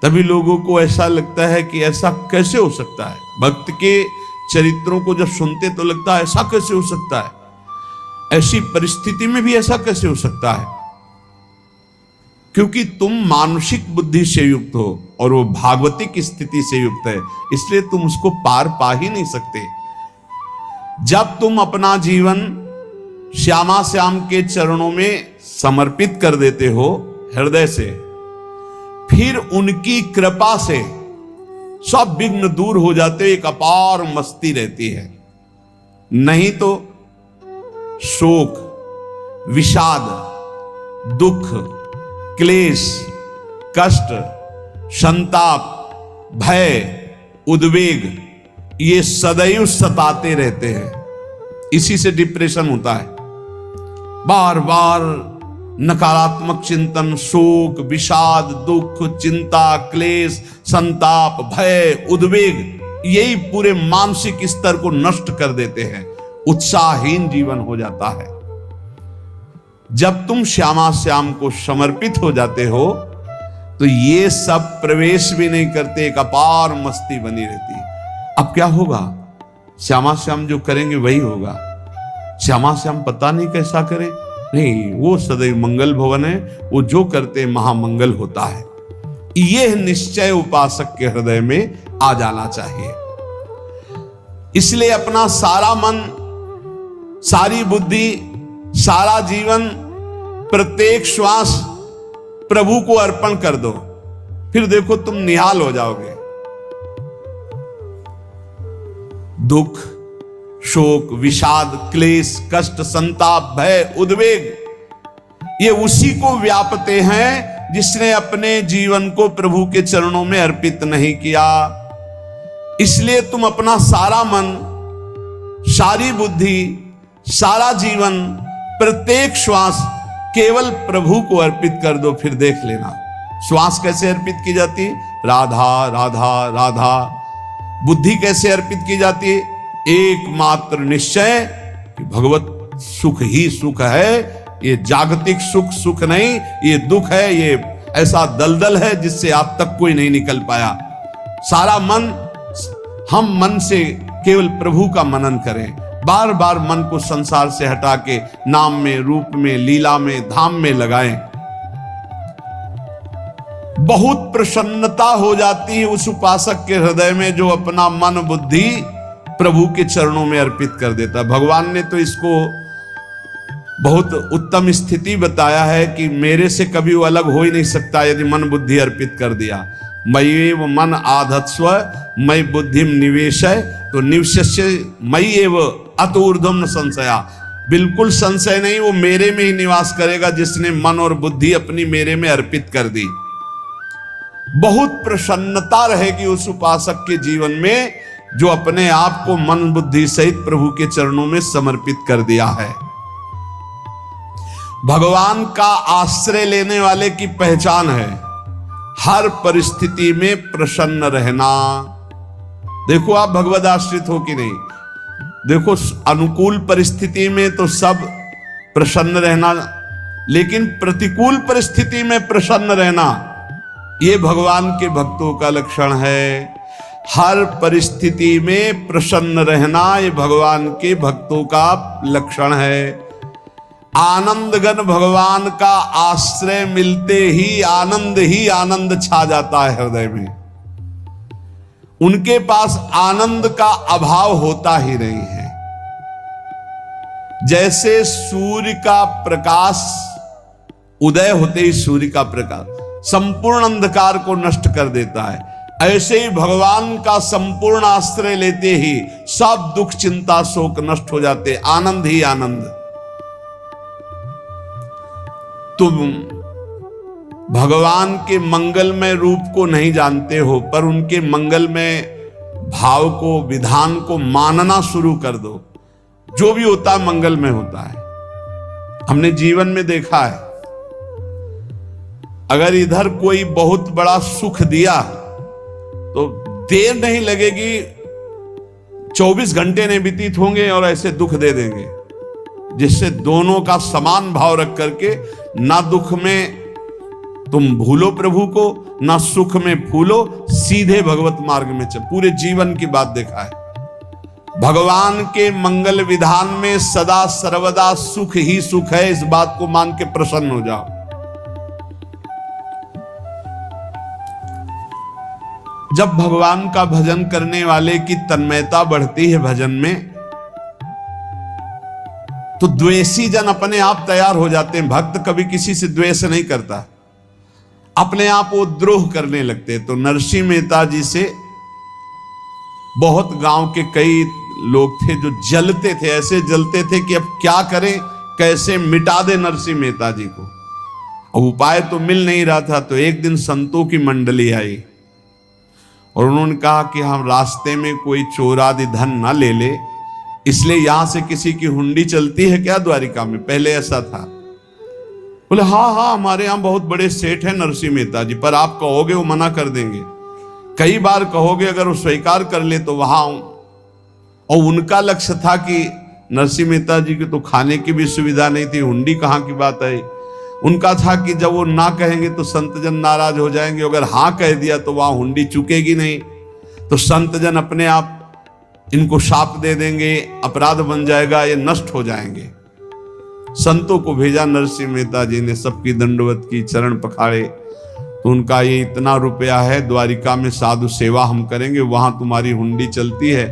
तभी लोगों को ऐसा लगता है कि ऐसा कैसे हो सकता है। भक्त के चरित्रों को जब सुनते तो लगता है ऐसा कैसे हो सकता है, ऐसी परिस्थिति में भी ऐसा कैसे हो सकता है। क्योंकि तुम मानसिक बुद्धि से युक्त हो और वो भागवतिक स्थिति से युक्त है, इसलिए तुम उसको पार पा ही नहीं सकते। जब तुम अपना जीवन श्यामा श्याम के चरणों में समर्पित कर देते हो हृदय से, फिर उनकी कृपा से सब विघ्न दूर हो जाते, एक अपार मस्ती रहती है। नहीं तो शोक, विषाद, दुख, क्लेश, कष्ट, संताप, भय, उद्वेग ये सदैव सताते रहते हैं। इसी से डिप्रेशन होता है। बार बार नकारात्मक चिंतन, शोक, विषाद, दुख, चिंता, क्लेश, संताप, भय, उद्वेग यही पूरे मानसिक स्तर को नष्ट कर देते हैं। उत्साहहीन जीवन हो जाता है। जब तुम श्यामा श्याम को समर्पित हो जाते हो तो ये सब प्रवेश भी नहीं करते, एक अपार मस्ती बनी रहती है। अब क्या होगा? श्यामा श्याम जो करेंगे वही होगा। श्यामा श्याम पता नहीं कैसा करे, नहीं, वो सदैव मंगल भवन है, वो जो करते महामंगल होता है। यह निश्चय उपासक के हृदय में आ जाना चाहिए। इसलिए अपना सारा मन, सारी बुद्धि, सारा जीवन, प्रत्येक श्वास प्रभु को अर्पण कर दो, फिर देखो तुम निहाल हो जाओगे। दुख, शोक, विषाद, क्लेश, कष्ट, संताप, भय, उद्वेग ये उसी को व्यापते हैं जिसने अपने जीवन को प्रभु के चरणों में अर्पित नहीं किया। इसलिए तुम अपना सारा मन, सारी बुद्धि, सारा जीवन, प्रत्येक श्वास केवल प्रभु को अर्पित कर दो, फिर देख लेना। श्वास कैसे अर्पित की जाती? राधा राधा राधा। बुद्धि कैसे अर्पित की जाती है? एकमात्र निश्चय कि भगवत सुख ही सुख है, ये जागतिक सुख सुख नहीं, ये दुख है, ये ऐसा दलदल है जिससे आज तक कोई नहीं निकल पाया। सारा मन, हम मन से केवल प्रभु का मनन करें, बार बार मन को संसार से हटा के नाम में, रूप में, लीला में, धाम में लगाएं। बहुत प्रसन्नता हो जाती है उस उपासक के हृदय में जो अपना मन बुद्धि प्रभु के चरणों में अर्पित कर देता। भगवान ने तो इसको बहुत उत्तम स्थिति बताया है कि मेरे से कभी वो अलग हो ही नहीं सकता यदि मन बुद्धि अर्पित कर दिया। मय्येव मन आधत्स्व मयि बुद्धिम निवेशय तो निवश्य मयि एव अत ऊर्ध्वं न संशया। बिल्कुल संशय नहीं, वो मेरे में ही निवास करेगा जिसने मन और बुद्धि अपनी मेरे में अर्पित कर दी। बहुत प्रसन्नता रहेगी उस उपासक के जीवन में जो अपने आप को मन बुद्धि सहित प्रभु के चरणों में समर्पित कर दिया है। भगवान का आश्रय लेने वाले की पहचान है हर परिस्थिति में प्रसन्न रहना। देखो आप भगवद आश्रित हो कि नहीं, देखो अनुकूल परिस्थिति में तो सब प्रसन्न रहना, लेकिन प्रतिकूल परिस्थिति में प्रसन्न रहना ये भगवान के भक्तों का लक्षण है। हर परिस्थिति में प्रसन्न रहना ये भगवान के भक्तों का लक्षण है। आनंदगन भगवान का आश्रय मिलते ही आनंद छा जाता है हृदय में। उनके पास आनंद का अभाव होता ही नहीं है। जैसे सूर्य का प्रकाश उदय होते ही सूर्य का प्रकाश संपूर्ण अंधकार को नष्ट कर देता है, ऐसे ही भगवान का संपूर्ण आश्रय लेते ही सब दुख चिंता शोक नष्ट हो जाते, आनंद ही आनंद। तुम भगवान के मंगलमय रूप को नहीं जानते हो, पर उनके मंगलमय भाव को, विधान को मानना शुरू कर दो। जो भी होता है मंगलमय होता है। हमने जीवन में देखा है, अगर इधर कोई बहुत बड़ा सुख दिया तो देर नहीं लगेगी, 24 घंटे नहीं व्यतीत होंगे और ऐसे दुख दे देंगे, जिससे दोनों का समान भाव रख करके ना दुख में तुम भूलो प्रभु को, ना सुख में फूलो, सीधे भगवत मार्ग में चल। पूरे जीवन की बात देखा है, भगवान के मंगल विधान में सदा सर्वदा सुख ही सुख है, इस बात को मान के प्रसन्न हो जाओ। जब भगवान का भजन करने वाले की तन्मयता बढ़ती है भजन में, तो द्वेषी जन अपने आप तैयार हो जाते हैं। भक्त कभी किसी से द्वेष नहीं करता, अपने आप वो द्रोह करने लगते। तो नरसिंह मेहता जी से बहुत गांव के कई लोग थे जो जलते थे, ऐसे जलते थे कि अब क्या करें, कैसे मिटा दे नरसिंह मेहता जी को। अब उपाय तो मिल नहीं रहा था। तो एक दिन संतों की मंडली आई और उन्होंने कहा कि हम रास्ते में कोई चोर आदि धन ना ले ले, इसलिए यहां से किसी की हुंडी चलती है क्या द्वारिका में? पहले ऐसा था। बोले हाँ हाँ, हमारे यहां बहुत बड़े सेठ हैं नरसिंह मेहता जी, पर आप कहोगे वो मना कर देंगे। कई बार कहोगे, अगर वो स्वीकार कर ले तो वहां। और उनका लक्ष्य था कि नरसिंह मेहता जी की तो खाने की भी सुविधा नहीं थी, हुंडी कहां की बात आई। उनका था कि जब वो ना कहेंगे तो संत जन नाराज हो जाएंगे, अगर हाँ कह दिया तो वहां हुंडी चुकेगी नहीं, तो संत जन अपने आप इनको शाप दे देंगे, अपराध बन जाएगा, ये नष्ट हो जाएंगे। संतों को भेजा नरसिंह मेहता जी ने, सबकी दंडवत की, चरण पखाड़े। तो उनका ये इतना रुपया है, द्वारिका में साधु सेवा हम करेंगे, वहां तुम्हारी हुंडी चलती है,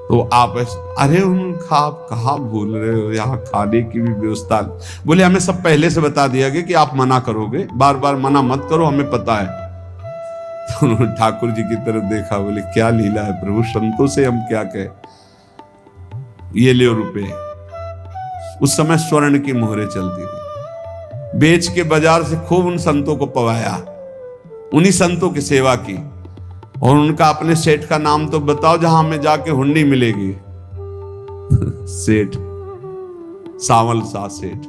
तो आप अरे उनका आप कहाँ भूल रहे हो, यहाँ खाने की भी व्यवस्था। बोले हमें सब पहले से बता दिया गया कि आप मना करोगे, बार बार मना मत करो, हमें पता है। तो उन्होंने ठाकुर जी की तरफ देखा, बोले क्या लीला है प्रभु, संतों से हम क्या कहें, ये ले रुपए। उस समय स्वर्ण की मोहरें चलती थी, बेच के बाजार से खूब उन संतों को पवाया, उन्हीं संतों की सेवा की। और उनका अपने सेठ का नाम तो बताओ जहां हमें जाके हुंडी मिलेगी। सेठ सावल सा सेठ।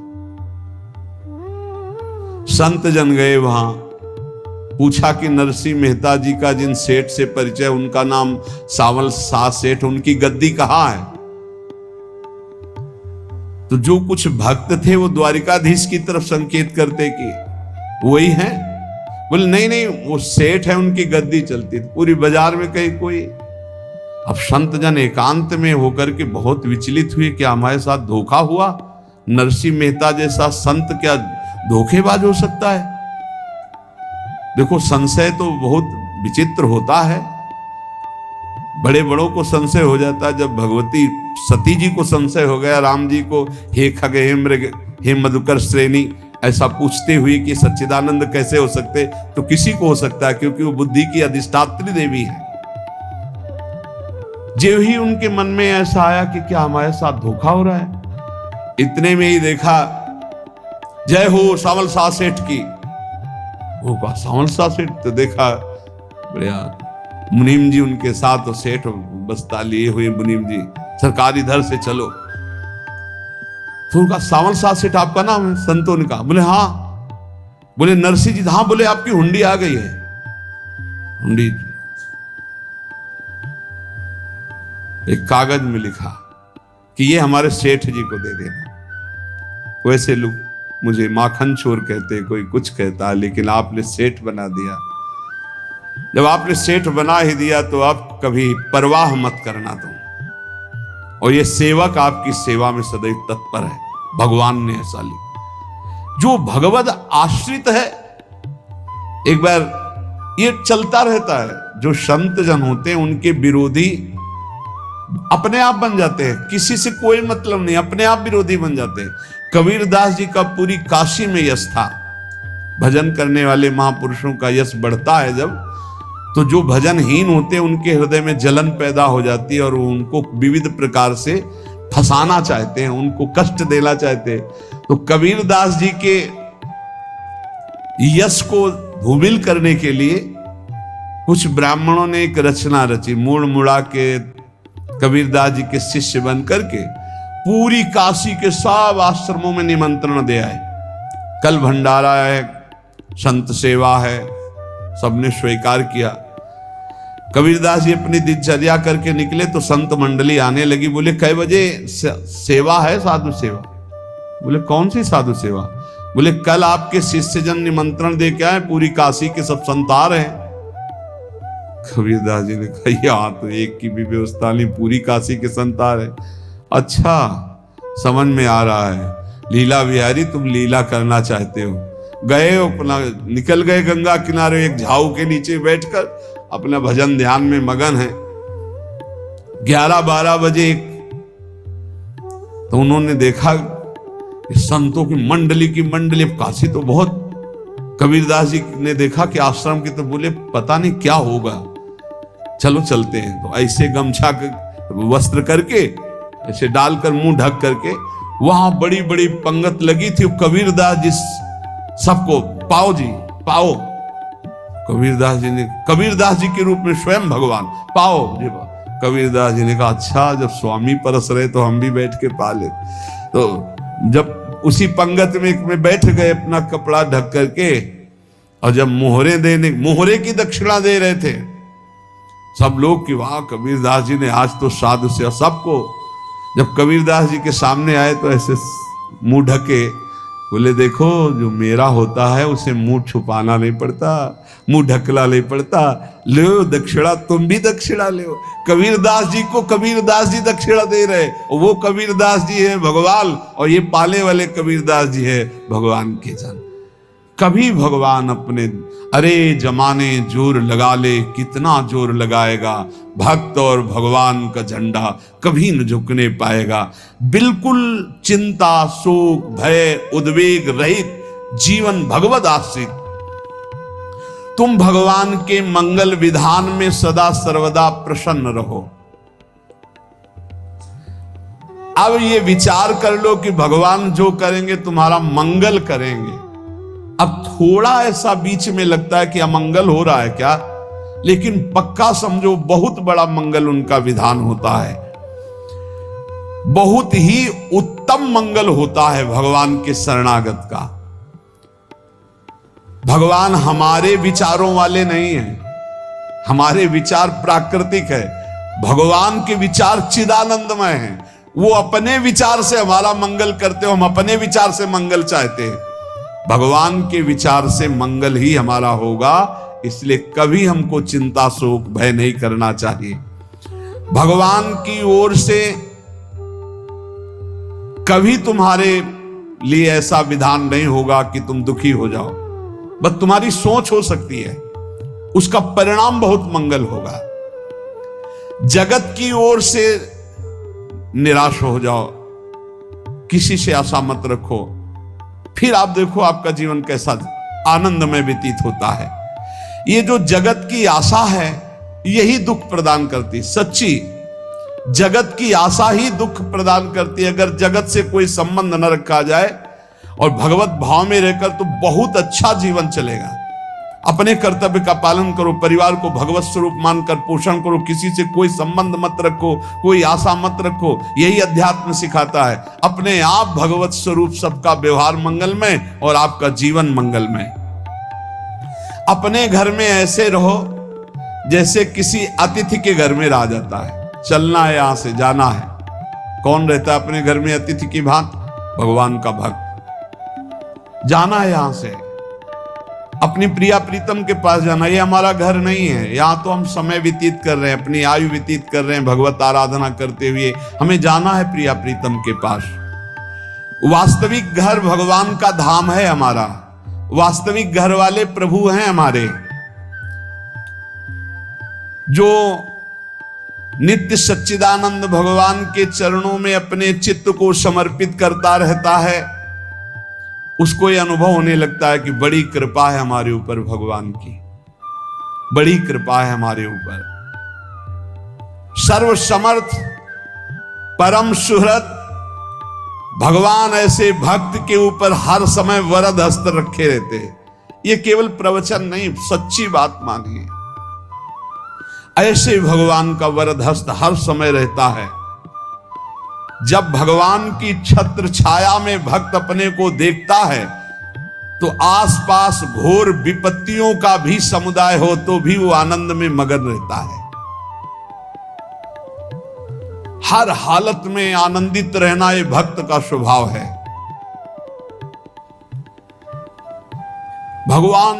संत जन गए वहां, पूछा कि नरसिंह मेहता जी का जिन सेठ से परिचय, उनका नाम सावल सा सेठ, उनकी गद्दी कहां है? तो जो कुछ भक्त थे वो द्वारिकाधीश की तरफ संकेत करते कि वही है। बोले नहीं नहीं, वो सेठ है, उनकी गद्दी चलती थी। पूरी बाजार में कहीं कोई। अब संत जन एकांत में होकर के बहुत विचलित हुए, क्या हमारे साथ धोखा हुआ? नरसिंह मेहता जैसा संत क्या धोखेबाज हो सकता है? देखो, संशय तो बहुत विचित्र होता है, बड़े बड़ों को संशय हो जाता है। जब भगवती सती जी को संशय हो गया, राम जी को, हे खग हे मृग हे मधुकर श्रेणी, ऐसा पूछते हुए कि सच्चिदानंद कैसे हो सकते, तो किसी को हो सकता है, क्योंकि वो बुद्धि की अधिष्ठात्री देवी है। जो ही उनके मन में ऐसा आया कि क्या हमारे साथ धोखा हो रहा है, इतने में ही देखा जय हो सावल सा सेठ की। वो कहा सावल सा सेठ? तो देखा बढ़िया मुनीम जी उनके साथ, और सेठ बस्ता लिए हुए मुनीम जी, सरकार इधर से चलो। तो उनका सावल सा सेठ आपका नाम है? संतों ने कहा। बोले हाँ। बोले नरसिंह जी? हाँ। बोले आपकी हुंडी आ गई है। हुंडी एक कागज में लिखा कि ये हमारे सेठ जी को दे देना। वैसे लोग मुझे माखन चोर कहते, कोई कुछ कहता है, लेकिन आपने सेठ बना दिया। जब आपने सेठ बना ही दिया तो आप कभी परवाह मत करना तुम। और ये सेवक आपकी सेवा में सदैव तत्पर है, भगवान ने ऐसा लिखा। जो भगवद आश्रित है, एक बार ये चलता रहता है, जो संत जन होते हैं उनके विरोधी अपने आप बन जाते हैं, किसी से कोई मतलब नहीं, अपने आप विरोधी बन जाते हैं। कबीरदास जी का पूरी काशी में यश था। भजन करने वाले महापुरुषों का यश बढ़ता है जब, तो जो भजनहीन होते हैं उनके हृदय में जलन पैदा हो जाती है, और वो उनको विविध प्रकार से फंसाना चाहते हैं, उनको कष्ट देना चाहते हैं। तो कबीरदास जी के यश को धूमिल करने के लिए कुछ ब्राह्मणों ने एक रचना रची, मूड़ मुड़ा के कबीरदास जी के शिष्य बन करके पूरी काशी के सब आश्रमों में निमंत्रण दे आए। कल भंडारा है, संत सेवा है, सबने स्वीकार किया। कबीरदास जी अपनी दिनचर्या करके निकले तो संत मंडली आने लगी। बोले कै बजे सेवा है? साधु सेवा। बोले कौन सी साधु सेवा? बोले कल आपके शिष्यजन निमंत्रण दे के आए, पूरी काशी के सब संतार हैं। कबीरदास जी ने कहा यहाँ तो एक की भी व्यवस्था नहीं, पूरी काशी के संतार है। अच्छा समझ में आ रहा है, लीला बिहारी तुम लीला करना चाहते हो। गए अपना निकल गए गंगा किनारे, एक झाऊ के नीचे बैठकर अपना भजन ध्यान में मगन है। 11-12 बजे तो उन्होंने देखा संतों की मंडली, काशी तो बहुत। कबीरदास जी ने देखा कि आश्रम की, तो बोले पता नहीं क्या होगा, चलो चलते हैं। तो ऐसे गमछा वस्त्र करके ऐसे डालकर मुंह ढक करके, वहां बड़ी बड़ी पंगत लगी थी। कबीरदास जी सबको पाओ जी पाओ। कबीरदास जी के रूप में स्वयं भगवान पाओ जी। कबीरदास जी ने कहा अच्छा जब स्वामी परस रहे तो हम भी बैठ के पा ले। तो जब उसी पंगत में बैठ गए अपना कपड़ा ढक करके, और जब मोहरे की दक्षिणा दे रहे थे सब लोग कि वाह कबीरदास जी ने आज तो साधु से सबको। जब कबीरदास जी के सामने आए तो ऐसे मुंह ढके, बोले देखो जो मेरा होता है उसे मुंह छुपाना नहीं पड़ता, मुंह ढकला नहीं पड़ता। लो दक्षिणा, तुम भी दक्षिणा लो। कबीरदास जी को कबीरदास जी दक्षिणा दे रहे, वो कबीरदास जी है भगवान, और ये पाले वाले कबीरदास जी है भगवान के जन। कभी भगवान अपने अरे जमाने जोर लगा ले, कितना जोर लगाएगा, भक्त और भगवान का झंडा कभी न झुकने पाएगा। बिल्कुल चिंता शोक भय उद्वेग रहित जीवन भगवद आश्रित, तुम भगवान के मंगल विधान में सदा सर्वदा प्रसन्न रहो। अब ये विचार कर लो कि भगवान जो करेंगे तुम्हारा मंगल करेंगे। अब थोड़ा ऐसा बीच में लगता है कि अमंगल हो रहा है क्या, लेकिन पक्का समझो बहुत बड़ा मंगल उनका विधान होता है, बहुत ही उत्तम मंगल होता है भगवान के शरणागत का। भगवान हमारे विचारों वाले नहीं हैं, हमारे विचार प्राकृतिक है, भगवान के विचार चिदानंदमय हैं। वो अपने विचार से हमारा मंगल करते हो, हम अपने विचार से मंगल चाहते हैं। भगवान के विचार से मंगल ही हमारा होगा, इसलिए कभी हमको चिंता शोक भय नहीं करना चाहिए। भगवान की ओर से कभी तुम्हारे लिए ऐसा विधान नहीं होगा कि तुम दुखी हो जाओ, बस तुम्हारी सोच हो सकती है, उसका परिणाम बहुत मंगल होगा। जगत की ओर से निराश हो जाओ, किसी से आशा मत रखो, फिर आप देखो आपका जीवन कैसा आनंदमय व्यतीत होता है। ये जो जगत की आशा है यही दुख प्रदान करती, सच्ची जगत की आशा ही दुख प्रदान करती है। अगर जगत से कोई संबंध न रखा जाए और भगवत भाव में रहकर तो बहुत अच्छा जीवन चलेगा। अपने कर्तव्य का पालन करो, परिवार को भगवत स्वरूप मानकर पोषण करो, किसी से कोई संबंध मत रखो, कोई आशा मत रखो, यही अध्यात्म सिखाता है। अपने आप भगवत स्वरूप, सबका व्यवहार मंगलमय और आपका जीवन मंगलमय। अपने घर में ऐसे रहो जैसे किसी अतिथि के घर में रह जाता है, चलना है यहां से जाना है। कौन रहता है अपने घर में अतिथि की भांति? भगवान का भक्त। जाना है यहां से, अपनी प्रिया प्रीतम के पास जाना। ये हमारा घर नहीं है, यहां तो हम समय व्यतीत कर रहे हैं, अपनी आयु व्यतीत कर रहे हैं भगवत आराधना करते हुए। हमें जाना है प्रिया प्रीतम के पास। वास्तविक घर भगवान का धाम है हमारा, वास्तविक घर वाले प्रभु हैं हमारे। जो नित्य सच्चिदानंद भगवान के चरणों में अपने चित्त को समर्पित करता रहता है, उसको यह अनुभव होने लगता है कि बड़ी कृपा है हमारे ऊपर भगवान की, बड़ी कृपा है हमारे ऊपर। सर्वसमर्थ परम सुहृद भगवान ऐसे भक्त के ऊपर हर समय वरद हस्त रखे रहते हैं। ये केवल प्रवचन नहीं, सच्ची बात मानिए। ऐसे भगवान का वरद हस्त हर समय रहता है। जब भगवान की छत्र छाया में भक्त अपने को देखता है तो आसपास घोर विपत्तियों का भी समुदाय हो तो भी वो आनंद में मगन रहता है। हर हालत में आनंदित रहना ये भक्त का स्वभाव है। भगवान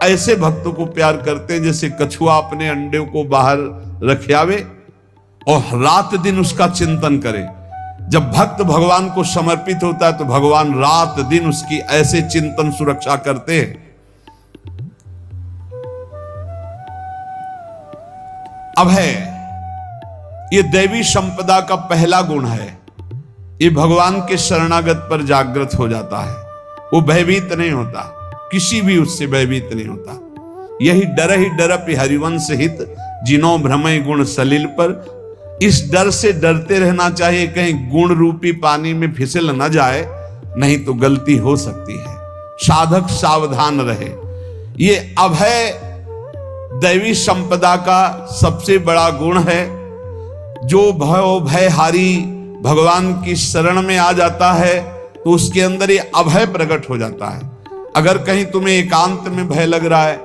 ऐसे भक्तों को प्यार करते हैं जैसे कछुआ अपने अंडे को बाहर रख आवे और रात दिन उसका चिंतन करे। जब भक्त भगवान को समर्पित होता है तो भगवान रात दिन उसकी ऐसे चिंतन सुरक्षा करते हैं। अभय, ये दैवी संपदा का पहला गुण है। ये भगवान के शरणागत पर जागृत हो जाता है, वो भयभीत नहीं होता, किसी भी उससे भयभीत नहीं होता। यही डर ही डरपि हरिवंश हित, जिनो भ्रमय गुण सलिल पर। इस डर से डरते रहना चाहिए कहीं गुण रूपी पानी में फिसल न जाए, नहीं तो गलती हो सकती है। साधक सावधान रहे। ये अभय दैवी संपदा का सबसे बड़ा गुण है। जो भयहारी भगवान की शरण में आ जाता है तो उसके अंदर ये अभय प्रकट हो जाता है। अगर कहीं तुम्हें एकांत में भय लग रहा है,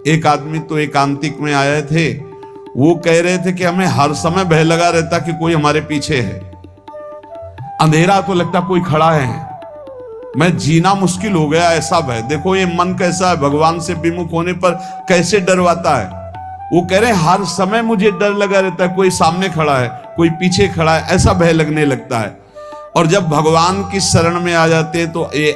एक आदमी तो एकांतिक में आए थे, वो कह रहे थे कि हमें हर समय भय लगा रहता कि कोई हमारे पीछे है, अंधेरा तो लगता कोई खड़ा है, मैं जीना मुश्किल हो गया, ऐसा भय। देखो ये मन कैसा है, भगवान से विमुख होने पर कैसे डरवाता है। वो कह रहे हर समय मुझे डर लगा रहता है, कोई सामने खड़ा है, कोई पीछे खड़ा है, ऐसा भय लगने लगता है। और जब भगवान की शरण में आ जाते हैं तो ये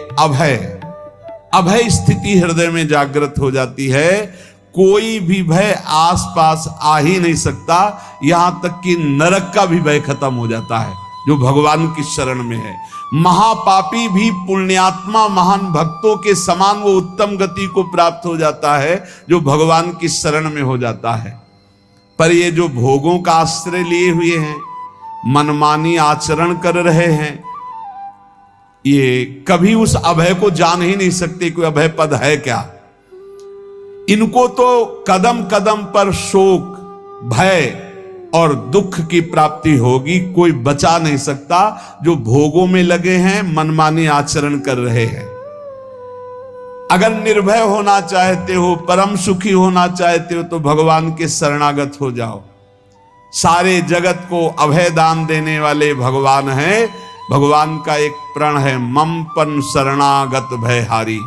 अभय स्थिति हृदय में जागृत हो जाती है। कोई भी भय आसपास आ ही नहीं सकता, यहां तक कि नरक का भी भय खत्म हो जाता है जो भगवान की शरण में है। महापापी भी पुण्यात्मा महान भक्तों के समान वो उत्तम गति को प्राप्त हो जाता है जो भगवान की शरण में हो जाता है। पर ये जो भोगों का आश्रय लिए हुए हैं, मनमानी आचरण कर रहे हैं, ये कभी उस अभय को जान ही नहीं सकते कोई अभय पद है क्या। इनको तो कदम कदम पर शोक, भय और दुख की प्राप्ति होगी, कोई बचा नहीं सकता। जो भोगों में लगे हैं, मनमानी आचरण कर रहे हैं। अगर निर्भय होना चाहते हो, परम सुखी होना चाहते हो तो भगवान के शरणागत हो जाओ। सारे जगत को अभय दान देने वाले भगवान हैं। भगवान का एक प्रण है, ममपन शरणागत भयहारी।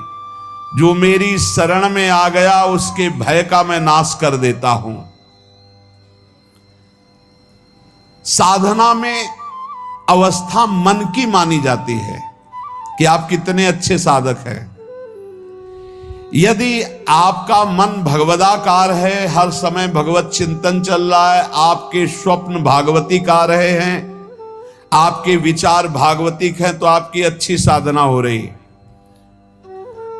जो मेरी शरण में आ गया उसके भय का मैं नाश कर देता हूं। साधना में अवस्था मन की मानी जाती है कि आप कितने अच्छे साधक हैं। यदि आपका मन भगवदाकार है, हर समय भगवत चिंतन चल रहा है, आपके स्वप्न भागवतिक आ रहे हैं, आपके विचार भागवतिक हैं, तो आपकी अच्छी साधना हो रही।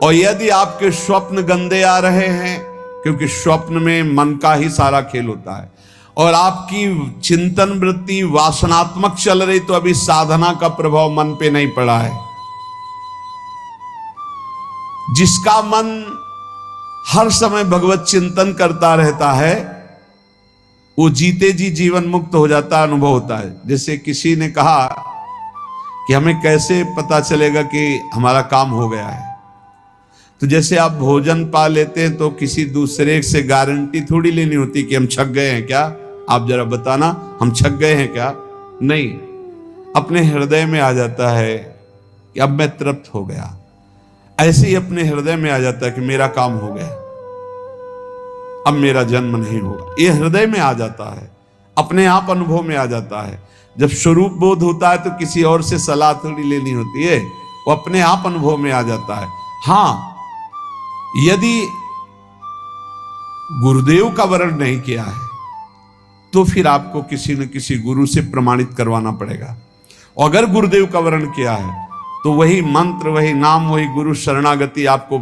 और यदि आपके स्वप्न गंदे आ रहे हैं, क्योंकि स्वप्न में मन का ही सारा खेल होता है, और आपकी चिंतन वृत्ति वासनात्मक चल रही, तो अभी साधना का प्रभाव मन पे नहीं पड़ा है। जिसका मन हर समय भगवत चिंतन करता रहता है, वो जीते जी जीवन मुक्त हो जाता अनुभव होता है। जैसे किसी ने कहा कि हमें कैसे पता चलेगा कि हमारा काम हो गया है, तो जैसे आप भोजन पा लेते हैं तो किसी दूसरे से गारंटी थोड़ी लेनी होती कि हम छक गए हैं क्या, आप जरा बताना हम छक गए हैं क्या। नहीं, अपने हृदय में आ जाता है कि अब मैं तृप्त हो गया। ऐसे ही अपने हृदय में आ जाता है कि मेरा काम हो गया, अब मेरा जन्म नहीं होगा। ये हृदय में आ जाता है, अपने आप अनुभव में आ जाता है। जब स्वरूप बोध होता है तो किसी और से सलाह थोड़ी लेनी होती है, वो अपने आप अनुभव में आ जाता है। हाँ, यदि गुरुदेव का वर्ण नहीं किया है तो फिर आपको किसी न किसी गुरु से प्रमाणित करवाना पड़ेगा। और अगर गुरुदेव का वर्ण किया है तो वही मंत्र, वही नाम, वही गुरु शरणागति आपको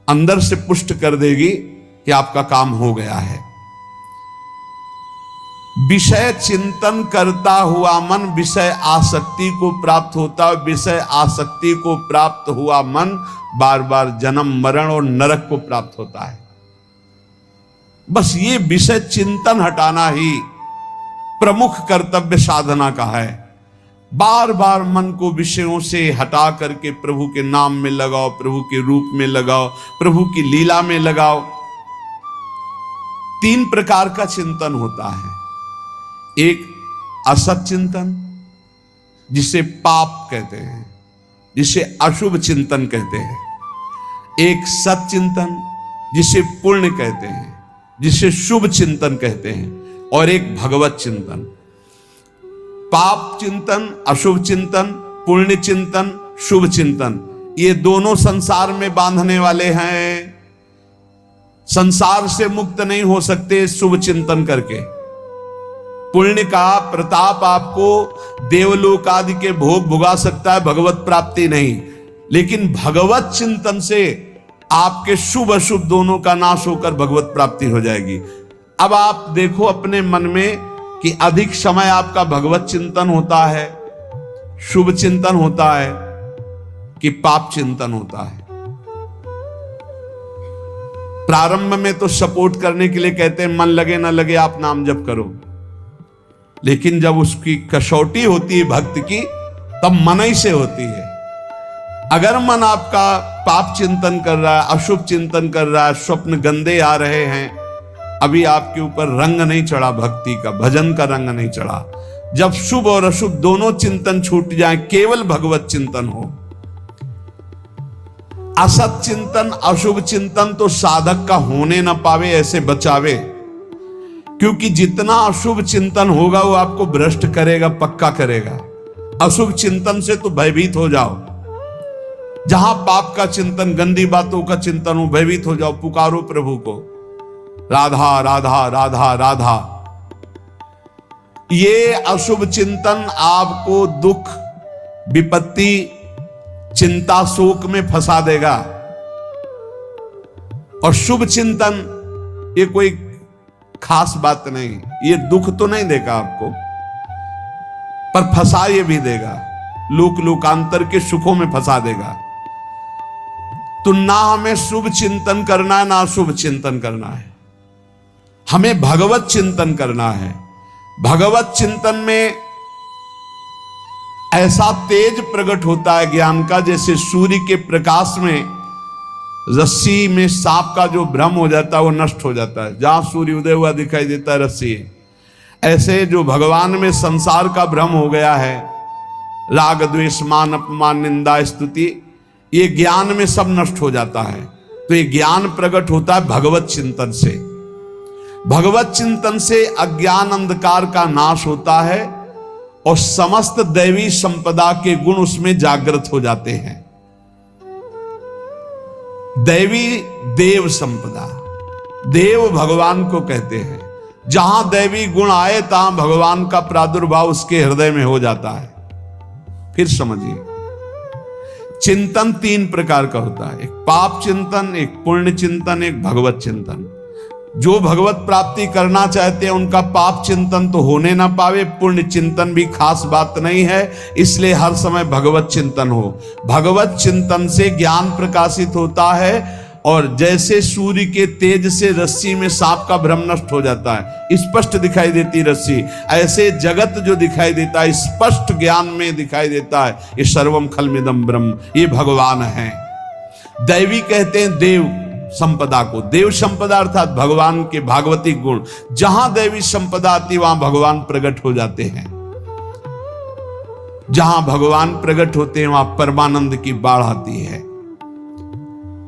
अंदर से पुष्ट कर देगी कि आपका काम हो गया है। विषय चिंतन करता हुआ मन विषय आसक्ति को प्राप्त होता है। विषय आसक्ति को प्राप्त हुआ मन बार बार जन्म, मरण और नरक को प्राप्त होता है। बस ये विषय चिंतन हटाना ही प्रमुख कर्तव्य साधना का है। बार बार मन को विषयों से हटा करके प्रभु के नाम में लगाओ, प्रभु के रूप में लगाओ, प्रभु की लीला में लगाओ। 3 प्रकार का चिंतन होता है। एक असत चिंतन, जिसे पाप कहते हैं, जिसे अशुभ चिंतन कहते हैं। एक सत चिंतन जिसे पुण्य कहते हैं, जिसे शुभ चिंतन कहते हैं, और एक भगवत चिंतन। पाप चिंतन, अशुभ चिंतन, पुण्य चिंतन, शुभ चिंतन, ये दोनों संसार में बांधने वाले हैं। संसार से मुक्त नहीं हो सकते शुभ चिंतन करके। पुण्य का प्रताप आपको देवलोक आदि के भोग भुगा सकता है, भगवत प्राप्ति नहीं। लेकिन भगवत चिंतन से आपके शुभ अशुभ दोनों का नाश होकर भगवत प्राप्ति हो जाएगी। अब आप देखो अपने मन में कि अधिक समय आपका भगवत चिंतन होता है, शुभ चिंतन होता है, कि पाप चिंतन होता है। प्रारंभ में तो सपोर्ट करने के लिए कहते हैं मन लगे ना लगे आप नाम जप करो, लेकिन जब उसकी कसौटी होती है भक्त की, तब मन ही से होती है। अगर मन आपका पाप चिंतन कर रहा है, अशुभ चिंतन कर रहा है, स्वप्न गंदे आ रहे हैं, अभी आपके ऊपर रंग नहीं चढ़ा भक्ति का, भजन का रंग नहीं चढ़ा। जब शुभ और अशुभ दोनों चिंतन छूट जाए, केवल भगवत चिंतन हो। असत चिंतन, अशुभ चिंतन तो साधक का होने न पावे, ऐसे बचावे। क्योंकि जितना अशुभ चिंतन होगा वो आपको भ्रष्ट करेगा, पक्का करेगा। अशुभ चिंतन से तो भयभीत हो जाओ। जहां पाप का चिंतन, गंदी बातों का चिंतन हो, भयभीत हो जाओ, पुकारो प्रभु को, राधा राधा राधा राधा। ये अशुभ चिंतन आपको दुख, विपत्ति, चिंता, शोक में फंसा देगा। और शुभ चिंतन ये कोई खास बात नहीं, ये दुख तो नहीं देगा आपको, पर फंसा ये भी देगा, लोक लोकांतर के सुखों में फंसा देगा। तो ना हमें शुभ चिंतन करना है, ना अशुभ चिंतन करना है, हमें भगवत चिंतन करना है। भगवत चिंतन में ऐसा तेज प्रकट होता है ज्ञान का, जैसे सूर्य के प्रकाश में रस्सी में सांप का जो भ्रम हो जाता है वो नष्ट हो जाता है। जहां सूर्य उदय हुआ दिखाई देता है रस्सी है, ऐसे जो भगवान में संसार का भ्रम हो गया है, राग द्वेष मान अपमान निंदा स्तुति, ये ज्ञान में सब नष्ट हो जाता है। तो ये ज्ञान प्रकट होता है भगवत चिंतन से। भगवत चिंतन से अज्ञान अंधकार का नाश होता है और समस्त दैवी संपदा के गुण उसमें जागृत हो जाते हैं। दैवी देव संपदा, देव भगवान को कहते हैं। जहां दैवी गुण आए तहां भगवान का प्रादुर्भाव उसके हृदय में हो जाता है। फिर समझिए, चिंतन तीन प्रकार का होता है, एक पाप चिंतन, एक पुण्य चिंतन, एक भगवत चिंतन। जो भगवत प्राप्ति करना चाहते हैं उनका पाप चिंतन तो होने ना पावे, पुण्य चिंतन भी खास बात नहीं है, इसलिए हर समय भगवत चिंतन हो। भगवत चिंतन से ज्ञान प्रकाशित होता है और जैसे सूर्य के तेज से रस्सी में सांप का भ्रम नष्ट हो जाता है, स्पष्ट दिखाई देती रस्सी, ऐसे जगत जो दिखाई देता है स्पष्ट ज्ञान में दिखाई देता है। ये सर्वम खलमिदम ब्रह्म, ये भगवान है। दैवी कहते हैं देव संपदा को, देव संपदा अर्थात भगवान के भागवतिक गुण। जहां दैवी संपदा आती वहां भगवान प्रकट हो जाते हैं। जहां भगवान प्रकट होते हैं वहां परमानंद की बाढ़ आती है।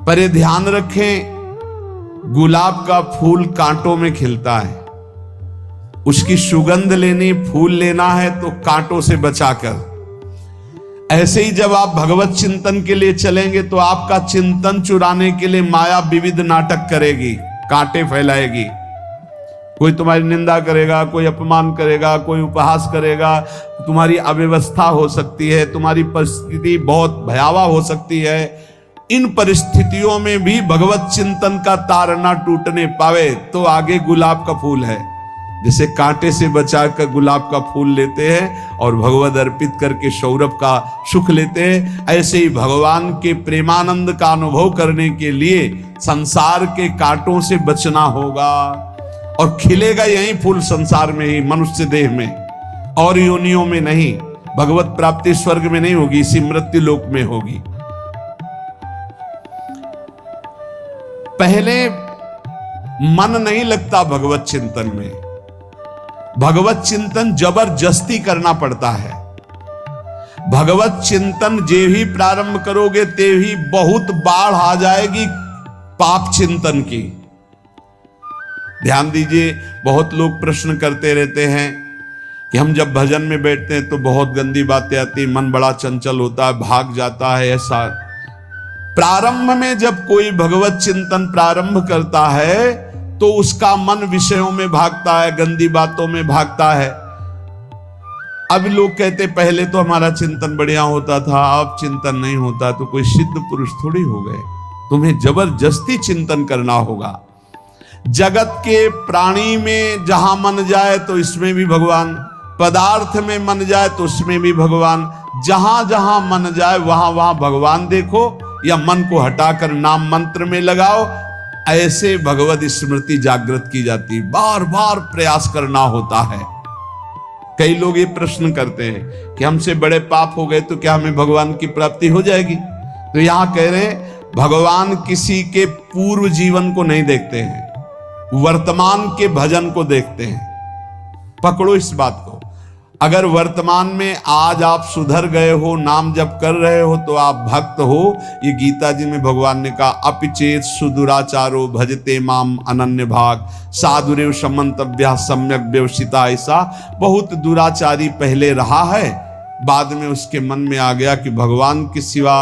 पर ये ध्यान रखें, गुलाब का फूल कांटों में खिलता है, उसकी सुगंध लेनी, फूल लेना है तो कांटों से बचाकर। ऐसे ही जब आप भगवत चिंतन के लिए चलेंगे तो आपका चिंतन चुराने के लिए माया विविध नाटक करेगी, कांटे फैलाएगी। कोई तुम्हारी निंदा करेगा, कोई अपमान करेगा, कोई उपहास करेगा, तुम्हारी अव्यवस्था हो सकती है, तुम्हारी परिस्थिति बहुत भयावह हो सकती है। इन परिस्थितियों में भी भगवत चिंतन का तार ना टूटने पावे तो आगे गुलाब का फूल है। जैसे कांटे से बचाकर गुलाब का फूल लेते हैं और भगवद अर्पित करके सौरभ का सुख लेते हैं, ऐसे ही भगवान के प्रेमानंद का अनुभव करने के लिए संसार के कांटों से बचना होगा। और खिलेगा यही फूल संसार में ही, मनुष्य देह में, और योनियों में नहीं। भगवत प्राप्ति स्वर्ग में नहीं होगी, इसी मृत्यु लोक में होगी। पहले मन नहीं लगता भगवत चिंतन में, भगवत चिंतन जबरदस्ती करना पड़ता है। भगवत चिंतन जे ही प्रारंभ करोगे ते ही बहुत बाढ़ आ जाएगी पाप चिंतन की। ध्यान दीजिए, बहुत लोग प्रश्न करते रहते हैं कि हम जब भजन में बैठते हैं तो बहुत गंदी बातें आती, मन बड़ा चंचल होता है, भाग जाता है। ऐसा प्रारंभ में जब कोई भगवत चिंतन प्रारंभ करता है तो उसका मन विषयों में भागता है, गंदी बातों में भागता है। अब लोग कहते पहले तो हमारा चिंतन बढ़िया होता था, अब चिंतन नहीं होता। तो कोई सिद्ध पुरुष थोड़ी हो गए, तुम्हें जबरदस्ती चिंतन करना होगा। जगत के प्राणी में जहां मन जाए तो इसमें भी भगवान, पदार्थ में मन जाए तो उसमें भी भगवान, जहां जहां मन जाए वहां वहां भगवान देखो, या मन को हटाकर नाम मंत्र में लगाओ। ऐसे भगवत स्मृति जागृत की जाती, बार बार प्रयास करना होता है। कई लोग ये प्रश्न करते हैं कि हमसे बड़े पाप हो गए तो क्या हमें भगवान की प्राप्ति हो जाएगी? तो यहां कह रहे हैं भगवान किसी के पूर्व जीवन को नहीं देखते हैं, वर्तमान के भजन को देखते हैं। पकड़ो इस बात को। अगर वर्तमान में आज आप सुधर गए हो, नाम जप कर रहे हो, तो आप भक्त हो। ये गीता जी में भगवान ने कहा, अपिचेत सुदुराचारो भजते माम अनन्य भाग साधुरेव समंतव्या सम्यक व्यवसिता। ऐसा बहुत दुराचारी पहले रहा है, बाद में उसके मन में आ गया कि भगवान के सिवा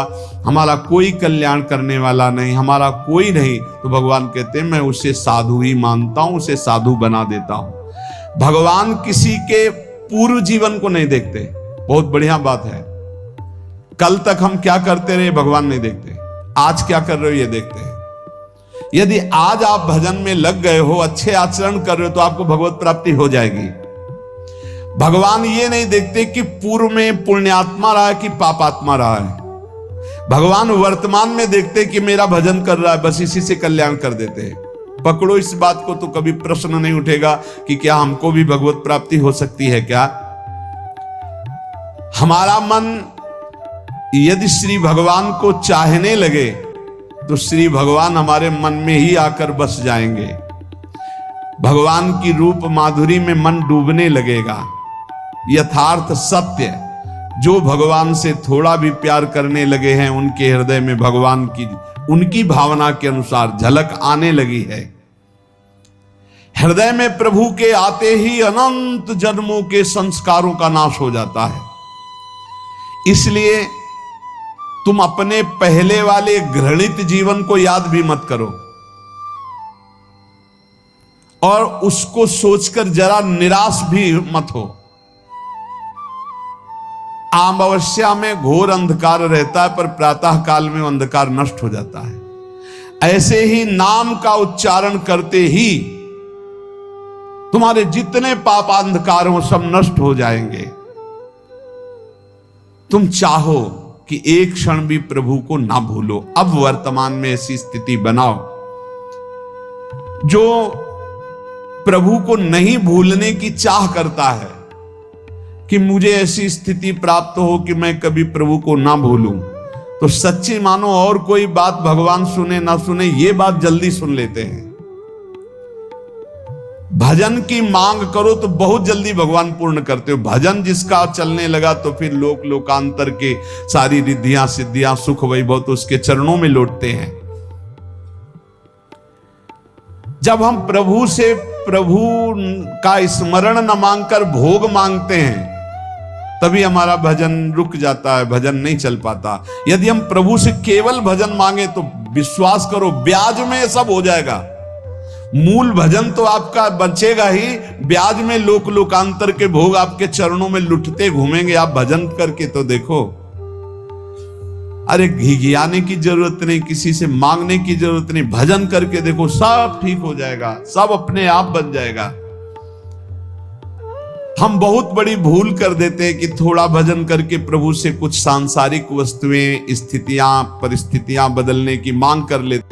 हमारा कोई कल्याण करने वाला नहीं, हमारा कोई नहीं। तो भगवान कहते हैं मैं उसे साधु ही मानता हूं, उसे साधु बना देता हूं। भगवान किसी के पूर्व जीवन को नहीं देखते। बहुत बढ़िया बात है। कल तक हम क्या करते रहे भगवान नहीं देखते, आज क्या कर रहे हो ये देखते हैं। यदि आज आप भजन में लग गए हो, अच्छे आचरण कर रहे हो, तो आपको भगवत प्राप्ति हो जाएगी। भगवान ये नहीं देखते कि पूर्व में पुण्यात्मा रहा है कि पापात्मा रहा है। भगवान वर्तमान में देखते कि मेरा भजन कर रहा है, बस इसी से कल्याण कर देते हैं। पकड़ो इस बात को, तो कभी प्रश्न नहीं उठेगा कि क्या हमको भी भगवत प्राप्ति हो सकती है क्या। हमारा मन यदि श्री भगवान को चाहने लगे तो श्री भगवान हमारे मन में ही आकर बस जाएंगे। भगवान की रूप माधुरी में मन डूबने लगेगा। यथार्थ सत्य, जो भगवान से थोड़ा भी प्यार करने लगे हैं उनके हृदय में भगवान की, उनकी भावना के अनुसार झलक आने लगी है। हृदय में प्रभु के आते ही अनंत जन्मों के संस्कारों का नाश हो जाता है। इसलिए तुम अपने पहले वाले घृणित जीवन को याद भी मत करो और उसको सोचकर जरा निराश भी मत हो। अमावस्या में घोर अंधकार रहता है, पर प्रातः काल में अंधकार नष्ट हो जाता है। ऐसे ही नाम का उच्चारण करते ही तुम्हारे जितने पाप अंधकार हो सब नष्ट हो जाएंगे। तुम चाहो कि एक क्षण भी प्रभु को ना भूलो। अब वर्तमान में ऐसी स्थिति बनाओ। जो प्रभु को नहीं भूलने की चाह करता है कि मुझे ऐसी स्थिति प्राप्त हो कि मैं कभी प्रभु को ना भूलूं, तो सच्ची मानो और कोई बात भगवान सुने ना सुने, ये बात जल्दी सुन लेते हैं। भजन की मांग करो तो बहुत जल्दी भगवान पूर्ण करते हो। भजन जिसका चलने लगा तो फिर लोक लोकांतर के सारी रिद्धियां सिद्धियां सुख वैभव तो उसके चरणों में लौटते हैं। जब हम प्रभु से प्रभु का स्मरण न मांगकर भोग मांगते हैं तभी हमारा भजन रुक जाता है, भजन नहीं चल पाता। यदि हम प्रभु से केवल भजन मांगे तो विश्वास करो ब्याज में सब हो जाएगा। मूल भजन तो आपका बचेगा ही, ब्याज में लोक लोकांतर के भोग आपके चरणों में लुटते घूमेंगे। आप भजन करके तो देखो। अरे घिघियाने की जरूरत नहीं, किसी से मांगने की जरूरत नहीं, भजन करके देखो सब ठीक हो जाएगा, सब अपने आप बन जाएगा। हम बहुत बड़ी भूल कर देते हैं कि थोड़ा भजन करके प्रभु से कुछ सांसारिक वस्तुएं, स्थितियां, परिस्थितियां बदलने की मांग कर लेते